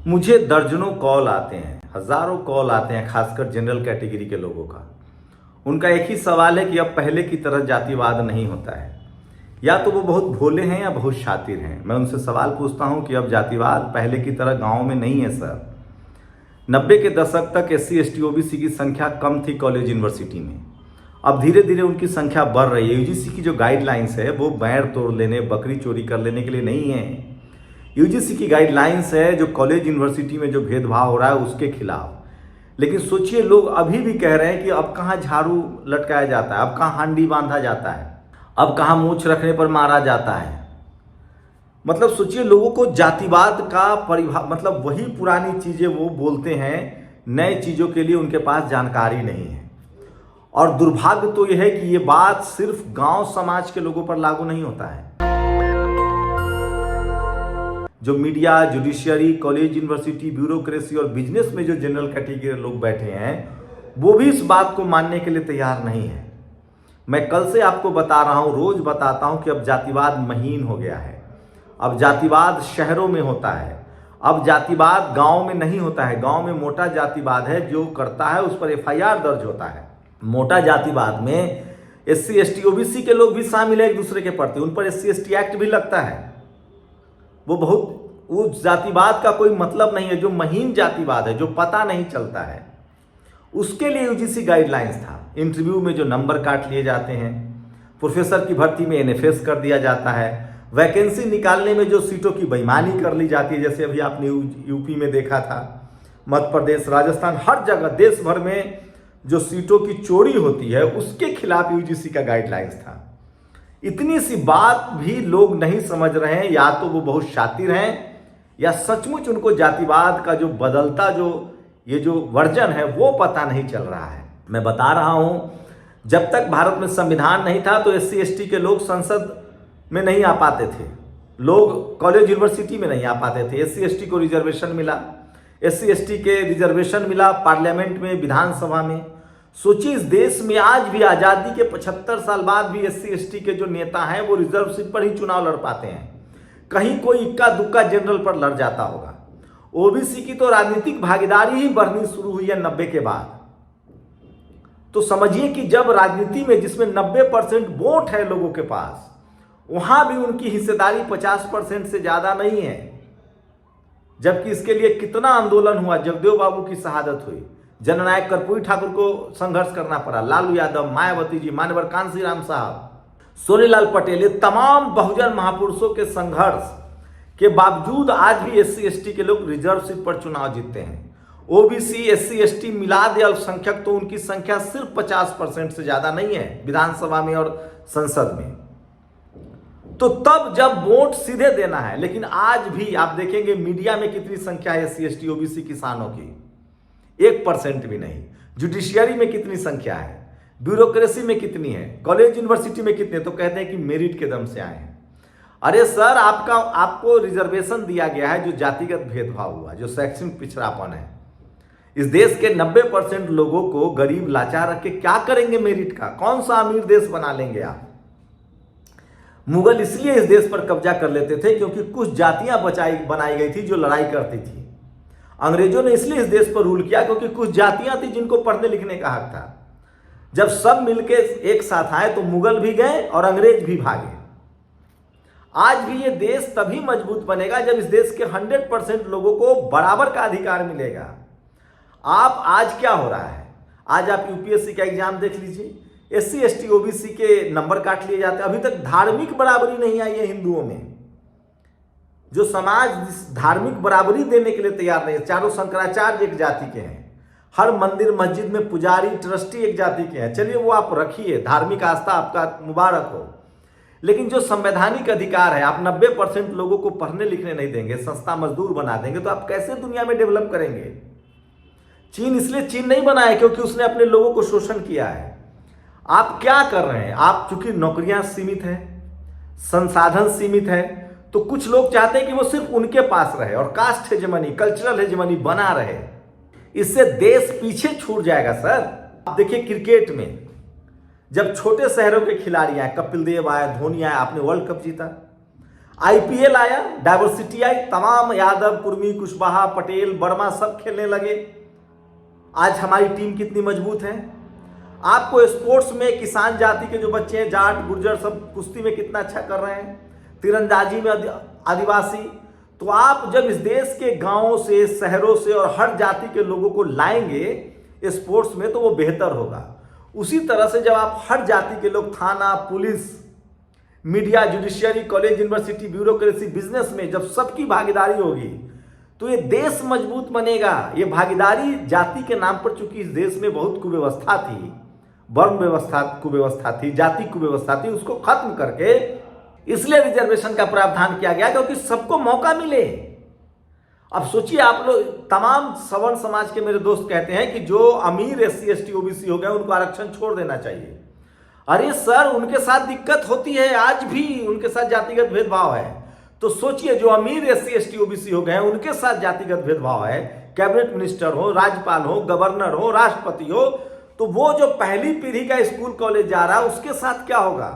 मुझे दर्जनों कॉल आते हैं, हजारों कॉल आते हैं, खासकर जनरल कैटेगरी के लोगों का। उनका एक ही सवाल है कि अब पहले की तरह जातिवाद नहीं होता है। या तो वो बहुत भोले हैं या बहुत शातिर हैं। मैं उनसे सवाल पूछता हूं कि अब जातिवाद पहले की तरह गांव में नहीं है सर। 90 के दशक तक SC ST OBC की संख्या कम थी कॉलेज यूनिवर्सिटी में। अब धीरे धीरे उनकी संख्या बढ़ रही है। UGC की जो गाइडलाइंस है वो बैर तोड़ लेने, बकरी चोरी कर लेने के लिए नहीं है। UGC की गाइडलाइंस है जो कॉलेज यूनिवर्सिटी में जो भेदभाव हो रहा है उसके खिलाफ। लेकिन सोचिए, लोग अभी भी कह रहे हैं कि अब कहाँ झाड़ू लटकाया जाता है, अब कहाँ हांडी बांधा जाता है, अब कहाँ मूंछ रखने पर मारा जाता है। मतलब सोचिए, लोगों को जातिवाद का मतलब वही पुरानी चीजें वो बोलते हैं, नए चीजों के लिए उनके पास जानकारी नहीं है। और दुर्भाग्य तो यह है कि ये बात सिर्फ गांव समाज के लोगों पर लागू नहीं होता है। जो media, judiciary, college, university, bureaucracy और बिजनेस में जो जनरल कैटेगरी लोग बैठे हैं वो भी इस बात को मानने के लिए तैयार नहीं है। मैं कल से आपको बता रहा हूं, रोज बताता हूं कि अब जातिवाद महीन हो गया है। अब जातिवाद शहरों में होता है, अब जातिवाद गांव में नहीं होता है। गांव में मोटा जातिवाद है, जो करता है उस पर FIR दर्ज होता है। मोटा जातिवाद में SC ST OBC के लोग भी शामिल है एक दूसरे के प्रति, उन पर SC ST एक्ट भी लगता है। वो जातिवाद का कोई मतलब नहीं है। जो महीन जातिवाद है, जो पता नहीं चलता है, उसके लिए UGC गाइडलाइंस था। इंटरव्यू में जो नंबर काट लिए जाते हैं, प्रोफेसर की भर्ती में NFS कर दिया जाता है, वैकेंसी निकालने में जो सीटों की बेईमानी कर ली जाती है, जैसे अभी आपने यूपी में देखा था, मध्य प्रदेश, राजस्थान, हर जगह देश भर में जो सीटों की चोरी होती है उसके खिलाफ UGC का गाइडलाइंस था। इतनी सी बात भी लोग नहीं समझ रहे हैं। या तो वो बहुत शातिर हैं या सचमुच उनको जातिवाद का जो बदलता ये जो वर्जन है वो पता नहीं चल रहा है। मैं बता रहा हूं, जब तक भारत में संविधान नहीं था तो SC ST के लोग संसद में नहीं आ पाते थे, लोग कॉलेज यूनिवर्सिटी में नहीं आ पाते थे। SC ST को रिजर्वेशन मिला, SC ST के रिजर्वेशन मिला पार्लियामेंट में, विधानसभा में। सोचिए, इस देश में आज भी आजादी के 75 साल बाद भी SC ST के जो नेता हैं वो रिजर्व सीट पर ही चुनाव लड़ पाते हैं। कहीं कोई इक्का दुक्का जनरल पर लड़ जाता होगा। OBC की तो राजनीतिक भागीदारी ही बढ़नी शुरू हुई है 90 के बाद। तो समझिए कि जब राजनीति में, जिसमें 90% वोट है लोगों के पास, वहां भी उनकी हिस्सेदारी 50% से ज्यादा नहीं है। जबकि इसके लिए कितना आंदोलन हुआ, जगदेव बाबू की शहादत हुई, जननायक कर्पूरी ठाकुर को संघर्ष करना पड़ा, लालू यादव, मायावती जी, मान्यवर कांसी राम साहब, सोनीलाल पटेल, ये तमाम बहुजन महापुरुषों के संघर्ष के बावजूद आज भी SC ST के लोग रिजर्व सीट पर चुनाव जीतते हैं। OBC, SC ST मिला दे अल्पसंख्यक तो उनकी संख्या सिर्फ 50% से ज्यादा नहीं है विधानसभा में और संसद में। तो तब जब वोट सीधे देना है, लेकिन आज भी आप देखेंगे मीडिया में कितनी संख्या है SC ST OBC किसानों की, 1% भी नहीं। जुडिशियरी में कितनी संख्या है, ब्यूरोक्रेसी में कितनी है, कॉलेज यूनिवर्सिटी में कितने, तो कहते हैं कि मेरिट के दम से आए हैं। अरे सर, आपको रिजर्वेशन दिया गया है जो जातिगत भेदभाव हुआ, जो शैक्षणिक पिछड़ापन है। इस देश के 90% लोगों को गरीब लाचार रख के क्या करेंगे मेरिट का? कौन सा अमीर देश बना लेंगे आप? मुगल इसलिए इस देश पर कब्जा कर लेते थे क्योंकि कुछ जातियां बनाई गई थी जो लड़ाई करती थी। अंग्रेजों ने इसलिए इस देश पर रूल किया क्योंकि कुछ जातियां थी जिनको पढ़ने लिखने का हक था। जब सब मिलके एक साथ आए तो मुगल भी गए और अंग्रेज भी भागे। आज भी ये देश तभी मजबूत बनेगा जब इस देश के 100% लोगों को बराबर का अधिकार मिलेगा। आज क्या हो रहा है? आज आप UPSC का एग्जाम देख लीजिए, SC ST OBC के नंबर काट लिए जाते हैं। अभी तक धार्मिक बराबरी नहीं आई है हिंदुओं में। जो समाज धार्मिक बराबरी देने के लिए तैयार नहीं है। चारों शंकराचार्य एक जाति के हैं, हर मंदिर मस्जिद में पुजारी ट्रस्टी एक जाति के हैं। चलिए वो आप रखिए, धार्मिक आस्था आपका मुबारक हो, लेकिन जो संवैधानिक अधिकार है, आप 90% लोगों को पढ़ने लिखने नहीं देंगे, सस्ता मजदूर बना देंगे, तो आप कैसे दुनिया में डेवलप करेंगे? चीन इसलिए चीन नहीं बना है क्योंकि उसने अपने लोगों को शोषण किया है। आप क्या कर रहे हैं? आप चूंकि नौकरियां सीमित है, संसाधन सीमित है, तो कुछ लोग चाहते हैं कि वो सिर्फ उनके पास रहे और कास्ट हेजेमनी, कल्चरल हेजेमनी बना रहे। इससे देश पीछे छूट जाएगा सर। आप देखिए क्रिकेट में जब छोटे शहरों के खिलाड़ी आए, कपिल देव आए, धोनी आए, आपने वर्ल्ड कप जीता। IPL आया, डाइवर्सिटी आई, तमाम यादव, कुर्मी, कुशवाहा, पटेल, वर्मा सब खेलने लगे। आज हमारी टीम कितनी मजबूत है। आपको स्पोर्ट्स में किसान जाति के जो बच्चे हैं, जाट, गुर्जर, सब कुश्ती में कितना अच्छा कर रहे हैं, तीरंदाजी में आदिवासी। तो आप जब इस देश के गांवों से, शहरों से और हर जाति के लोगों को लाएंगे स्पोर्ट्स में, तो वो बेहतर होगा। उसी तरह से जब आप हर जाति के लोग थाना, police, media, judiciary, college, university, bureaucracy, business में जब सबकी भागीदारी होगी तो ये देश मजबूत बनेगा। ये भागीदारी जाति के नाम पर, चूंकि इस देश में बहुत कुव्यवस्था थी, वर्ण व्यवस्था कुव्यवस्था थी, जाति कुव्यवस्था थी, उसको खत्म करके इसलिए रिजर्वेशन का प्रावधान किया गया क्योंकि सबको मौका मिले। अब सोचिए आप लोग, तमाम सवर्ण समाज के मेरे दोस्त कहते हैं कि जो अमीर SC ST OBC हो गए उनको आरक्षण छोड़ देना चाहिए। अरे सर, उनके साथ दिक्कत होती है, आज भी उनके साथ जातिगत भेदभाव है। तो सोचिए, जो अमीर SC ST OBC हो गए हैं उनके साथ जातिगत भेदभाव है, कैबिनेट मिनिस्टर हो, राज्यपाल हो, गवर्नर हो, राष्ट्रपति हो, तो वो जो पहली पीढ़ी का स्कूल कॉलेज जा रहा है उसके साथ क्या होगा।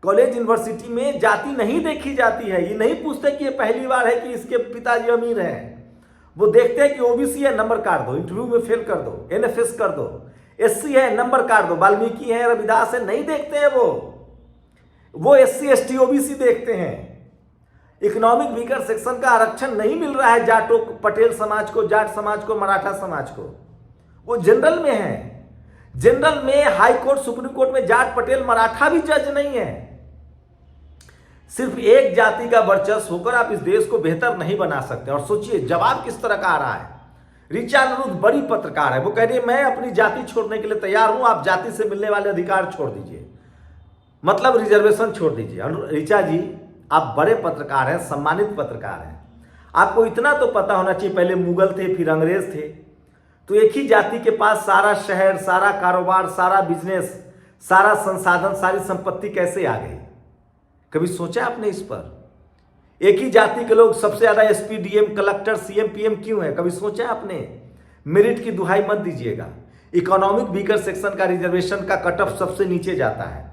कॉलेज यूनिवर्सिटी में जाति नहीं देखी जाती है। ये नहीं पूछते कि ये पहली बार है कि इसके पिताजी अमीर हैं। वो देखते हैं कि OBC है, नंबर काट दो, इंटरव्यू में फेल कर दो, NFS कर दो, SC है, नंबर काट दो, वाल्मीकि है, रविदास है, नहीं देखते हैं वो SC ST OBC देखते हैं। इकोनॉमिक वीकर सेक्शन का आरक्षण नहीं मिल रहा है जाटों, पटेल समाज को, जाट समाज को, मराठा समाज को, वो जनरल में है। जनरल में हाई कोर्ट, सुप्रीम कोर्ट में जाट, पटेल, मराठा भी जज नहीं है। सिर्फ एक जाति का वर्चस्व होकर आप इस देश को बेहतर नहीं बना सकते। और सोचिए जवाब किस तरह का आ रहा है। ऋचा अनिरुद्ध बड़ी पत्रकार है, वो कह रही है मैं अपनी जाति छोड़ने के लिए तैयार हूं, आप जाति से मिलने वाले अधिकार छोड़ दीजिए, मतलब रिजर्वेशन छोड़ दीजिए। ऋचा जी, आप बड़े पत्रकार हैं, सम्मानित पत्रकार हैं, आपको इतना तो पता होना चाहिए, पहले मुगल थे, फिर अंग्रेज थे, तो एक ही जाति के पास सारा शहर, सारा कारोबार, सारा बिजनेस, सारा संसाधन, सारी संपत्ति कैसे आ गई। कभी सोचा आपने इस पर। एक ही जाति के लोग सबसे ज्यादा SP DM collector CM PM क्यों है, कभी सोचा आपने। मेरिट की दुहाई मत दीजिएगा। इकोनॉमिक वीकर सेक्शन का रिजर्वेशन का कट ऑफ सबसे नीचे जाता है।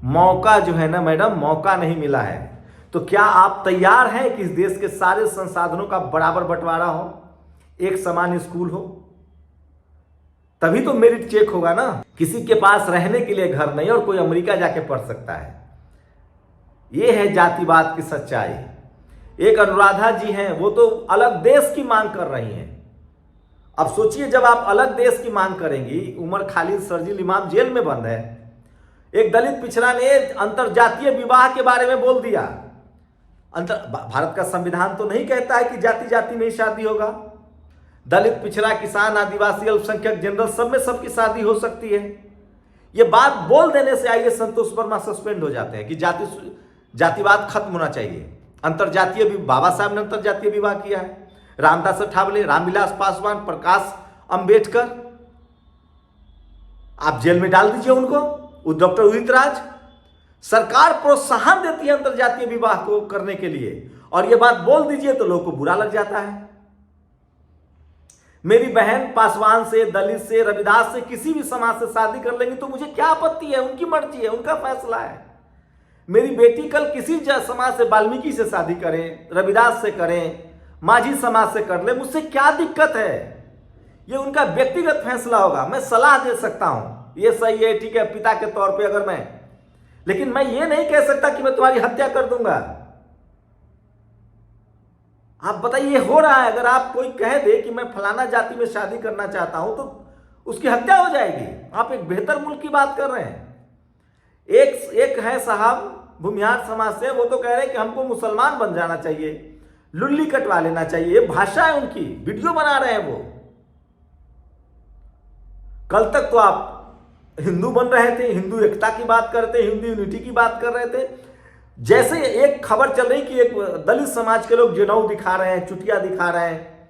मौका जो है ना मैडम, मौका नहीं मिला है। तो क्या आप तैयार हैं कि इस देश के सारे संसाधनों का बराबर बंटवारा हो, एक समान स्कूल हो, तभी तो मेरिट चेक होगा ना। किसी के पास रहने के लिए घर नहीं और कोई अमेरिका जाके पढ़ सकता है। यह है जातिवाद की सच्चाई। एक अनुराधा जी हैं, वो तो अलग देश की मांग कर रही हैं। अब सोचिए, जब आप अलग देश की मांग करेंगी, उमर खालिद शर्जील इमाम जेल में बंद है, एक दलित पिछड़ा ने अंतरजातीय विवाह के बारे में बोल दिया। भारत का संविधान तो नहीं कहता है कि जाति जाति में ही शादी होगा। दलित, पिछड़ा, किसान, आदिवासी, अल्पसंख्यक, जनरल, सब में सबकी शादी हो सकती है। ये बात बोल देने से आइए संतोष वर्मा सस्पेंड हो जाते हैं कि जातिवाद खत्म होना चाहिए। अंतरजातीय भी, बाबा साहब ने अंतरजातीय विवाह किया है, रामदास अठावले, रामविलास पासवान, प्रकाश अंबेडकर, आप जेल में डाल दीजिए उनको। डॉक्टर उदित राज। सरकार प्रोत्साहन देती है अंतरजातीय विवाह को करने के लिए, और यह बात बोल दीजिए तो लोगों को बुरा लग जाता है। मेरी बहन पासवान से, दलित से, रविदास से, किसी भी समाज से शादी कर लेंगी तो मुझे क्या आपत्ति है, उनकी मर्जी है, उनका फैसला है। मेरी बेटी कल किसी समाज से, वाल्मीकि से शादी करें, रविदास से करें, माझी समाज से कर ले, मुझसे क्या दिक्कत है। ये उनका व्यक्तिगत फैसला होगा। मैं सलाह दे सकता हूं, ये सही है, ठीक है, पिता के तौर पे अगर मैं, लेकिन मैं ये नहीं कह सकता कि मैं तुम्हारी हत्या कर दूंगा। आप बताइए, हो रहा है। अगर आप कोई कह दे कि मैं फलाना जाति में शादी करना चाहता हूं तो उसकी हत्या हो जाएगी। आप एक बेहतर मुल्क की बात कर रहे हैं। एक है साहब भूमिहार समाज से, वो तो कह रहे हैं कि हमको मुसलमान बन जाना चाहिए, लुल्ली कटवा लेना चाहिए। भाषा है उनकी, वीडियो बना रहे हैं वो। कल तक तो आप हिंदू बन रहे थे, हिंदू एकता की बात करते, हिंदू यूनिटी की बात कर रहे थे। जैसे एक खबर चल रही कि एक दलित समाज के लोग जनेऊ दिखा रहे हैं, चुटिया दिखा रहे हैं।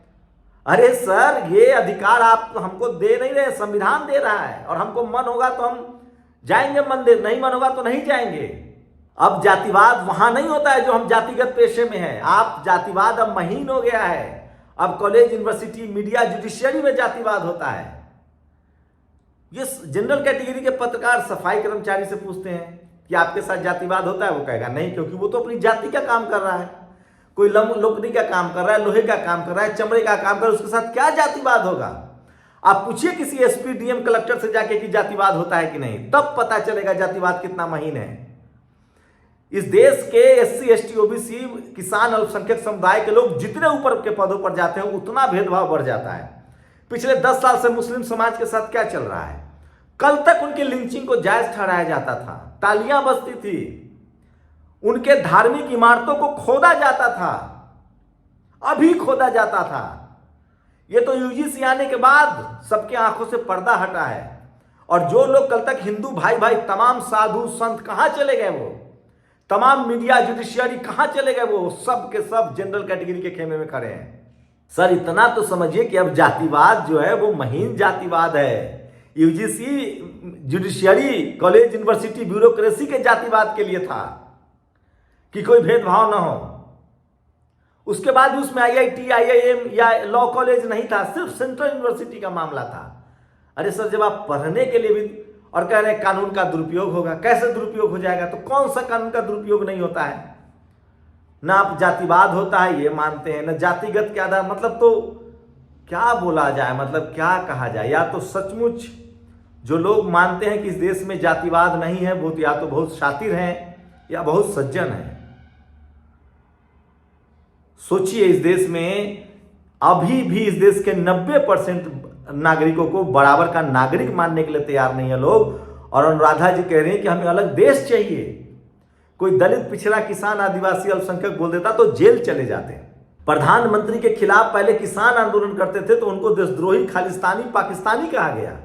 अरे सर, ये अधिकार आप हमको दे नहीं रहे, संविधान दे रहा है। और हमको मन होगा तो हम जाएंगे मंदिर, नहीं मन होगा तो नहीं जाएंगे। अब जातिवाद वहां नहीं होता है जो हम जातिगत पेशे में हैं। आप जातिवाद अब महीन हो गया है। अब कॉलेज, यूनिवर्सिटी, मीडिया, जुडिशियरी में जातिवाद होता है। ये जनरल कैटेगरी के पत्रकार सफाई कर्मचारी से पूछते हैं, कि आपके साथ जातिवाद होता है? वो कहेगा नहीं, क्योंकि वो तो अपनी जाति का काम कर रहा है। कोई लकड़ी का काम कर रहा है, लोहे का काम कर रहा है, चमड़े का काम कर रहा है, उसके साथ क्या जातिवाद होगा? आप पूछिए किसी एसपी, डीएम, कलेक्टर से जाके कि जातिवाद होता है कि नहीं, तब पता चलेगा जातिवाद कितना महीन है। इस देश के एससी, एसटी, ओबीसी, किसान, अल्पसंख्यक समुदाय के लोग जितने ऊपर के पदों पर जाते हैं उतना भेदभाव बढ़ जाता है। पिछले 10 साल से मुस्लिम समाज के साथ क्या चल रहा है? कल तक उनकी लिंचिंग को जायज ठहराया जाता था, तालियां बजती थी, उनके धार्मिक इमारतों को खोदा जाता था, अभी खोदा जाता था। ये तो यूजीसी आने के बाद सबके आंखों से पर्दा हटा है। और जो लोग कल तक हिंदू भाई भाई, तमाम साधु संत कहां चले गए? वो तमाम मीडिया, जुडिशियरी कहां चले गए? वो सब के सब जनरल कैटेगरी के खेमे में खड़े हैं। सर इतना तो समझिए कि अब जातिवाद जो है वो महीन जातिवाद है। UGC, judiciary, college, university, bureaucracy के जातिवाद के लिए था कि कोई भेदभाव ना हो। उसके बाद भी उसमें आईआईटी, आईआईएम या लॉ कॉलेज नहीं था, सिर्फ सेंट्रल यूनिवर्सिटी का मामला था। अरे सर, जब आप पढ़ने के लिए भी और कह रहे हैं कानून का दुरुपयोग होगा, कैसे दुरुपयोग हो जाएगा? तो कौन सा कानून का दुरुपयोग नहीं होता है? ना आप जातिवाद होता है ये मानते हैं, ना जातिगत के आधार, मतलब तो क्या बोला जाए, मतलब क्या कहा जाए? या तो सचमुच जो लोग मानते हैं कि इस देश में जातिवाद नहीं है, वो या तो बहुत शातिर हैं या बहुत सज्जन हैं। सोचिए, इस देश में अभी भी इस देश के 90% नागरिकों को बराबर का नागरिक मानने के लिए तैयार नहीं है लोग। और अनुराधा जी कह रहे हैं कि हमें अलग देश चाहिए। कोई दलित, पिछड़ा, किसान, आदिवासी, अल्पसंख्यक बोल देता तो जेल चले जाते। प्रधानमंत्री के खिलाफ पहले किसान आंदोलन करते थे तो उनको देशद्रोही, खालिस्तानी, पाकिस्तानी कहा गया,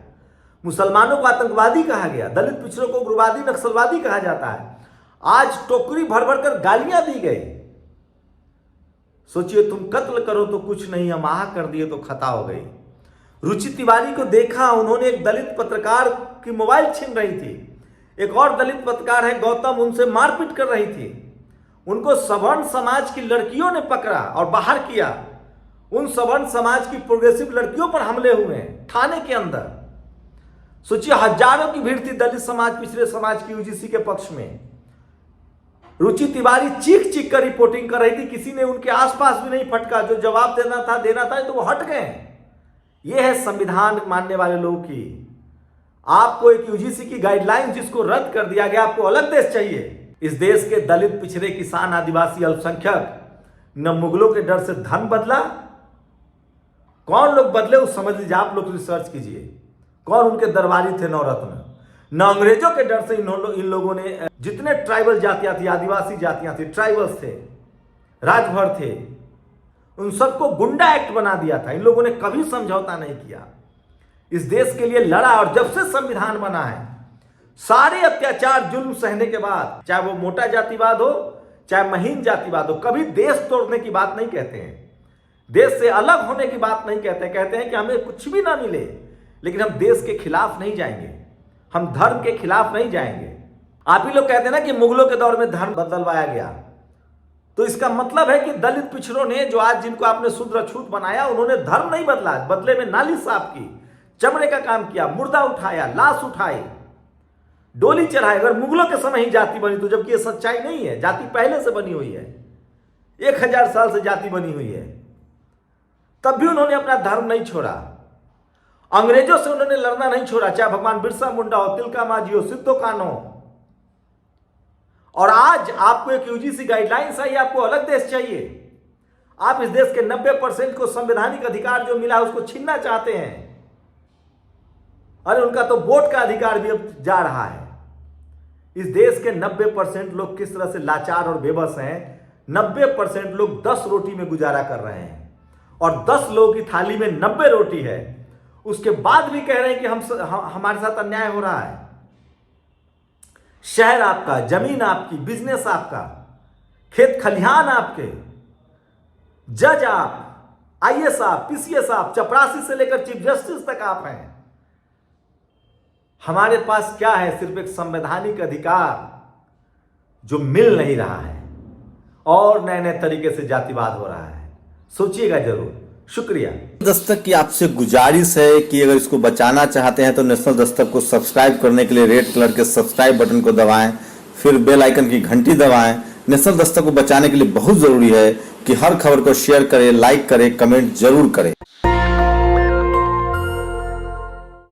मुसलमानों को आतंकवादी कहा गया, दलित पिछड़ों को उग्रवादी, नक्सलवादी कहा जाता है। आज टोकरी भर भर कर गालियां दी गई। सोचिए, तुम कत्ल करो तो कुछ नहीं, हम आह कर दिए तो खता हो गई। रुचि तिवारी को देखा, उन्होंने एक दलित पत्रकार की मोबाइल छीन रही थी। एक और दलित पत्रकार है गौतम, उनसे मारपीट कर रही थी। उनको सवर्ण समाज की लड़कियों ने पकड़ा और बाहर किया। उन सवर्ण समाज की प्रोग्रेसिव लड़कियों पर हमले हुए हैं थाने के अंदर। सोचिए, हजारों की भीड़ थी दलित समाज, पिछड़े समाज की यूजीसी के पक्ष में। रुचि तिवारी चीख चीख कर रिपोर्टिंग कर रही थी, किसी ने उनके आसपास भी नहीं फटका। जो जवाब देना था तो वो हट गए। ये है संविधान मानने वाले लोगों की। आपको एक यूजीसी की गाइडलाइन जिसको रद्द कर दिया गया, आपको अलग देश चाहिए। इस देश के दलित, पिछड़े, किसान, आदिवासी, अल्पसंख्यक न मुगलों के डर से धन बदला। कौन लोग बदले वो समझ लीजिए, आप लोग रिसर्च कीजिए कौन उनके दरबारी थे नवरत्न। न अंग्रेजों के डर से इन लोगों ने, जितने ट्राइबल जातियां थी, आदिवासी जातियां थी, ट्राइबल्स थे, राजभर थे, उन सबको गुंडा एक्ट बना दिया था। इन लोगों ने कभी समझौता नहीं किया, इस देश के लिए लड़ा। और जब से संविधान बना है, सारे अत्याचार, जुल्म सहने के बाद, चाहे वो मोटा जातिवाद हो, चाहे महीन जातिवाद हो, कभी देश तोड़ने की बात नहीं कहते हैं, देश से अलग होने की बात नहीं कहते। कहते हैं कि हमें कुछ भी ना मिले, लेकिन हम देश के खिलाफ नहीं जाएंगे, हम धर्म के खिलाफ नहीं जाएंगे। आप ही लोग कहते हैं ना कि मुगलों के दौर में धर्म बदलवाया गया, तो इसका मतलब है कि दलित पिछड़ों ने, जो आज जिनको आपने शूद्र अछूत बनाया, उन्होंने धर्म नहीं बदला, बदले में नाली साफ की, चमड़े का काम किया, मुर्दा उठाया, लाश उठाई, डोली चढ़ाई। अगर मुगलों के समय ही जाति बनी तो, जबकि ये सच्चाई नहीं है, जाति पहले से बनी हुई है, 1000 साल से जाति बनी हुई है, तब भी उन्होंने अपना धर्म नहीं छोड़ा। अंग्रेजों से उन्होंने लड़ना नहीं छोड़ा, चाहे भगवान बिरसा मुंडा हो, तिलका मांझी हो, सिद्धो कान्हो हो। और आज आपको एक यूजीसी गाइडलाइंस है, आपको अलग देश चाहिए। आप इस देश के 90% को संवैधानिक अधिकार जो मिला है उसको छीनना चाहते हैं। अरे उनका तो वोट का अधिकार भी अब जा रहा है। इस देश के 90% लोग किस तरह से लाचार और बेबस हैं। 90% लोग 10 रोटी में गुजारा कर रहे हैं, और 10 लोगों की थाली में 90 रोटी है, उसके बाद भी कह रहे हैं कि हमारे साथ अन्याय हो रहा है। शहर आपका, जमीन आपकी, बिजनेस आपका, खेत खलिहान आपके, जज आप, आईएएस आप, पीसीएस आप, चपरासी से लेकर चीफ जस्टिस तक आप हैं। हमारे पास क्या है? सिर्फ एक संवैधानिक अधिकार जो मिल नहीं रहा है, और नए नए तरीके से जातिवाद हो रहा है। सोचिएगा जरूर। शुक्रिया। दस्तक की आपसे गुजारिश है कि अगर इसको बचाना चाहते हैं तो नेशनल दस्तक को सब्सक्राइब करने के लिए रेड कलर के सब्सक्राइब बटन को दबाएं, फिर बेल आइकन की घंटी दबाएं। नेशनल दस्तक को बचाने के लिए बहुत जरूरी है कि हर खबर को शेयर करें, लाइक करें, कमेंट जरूर करें।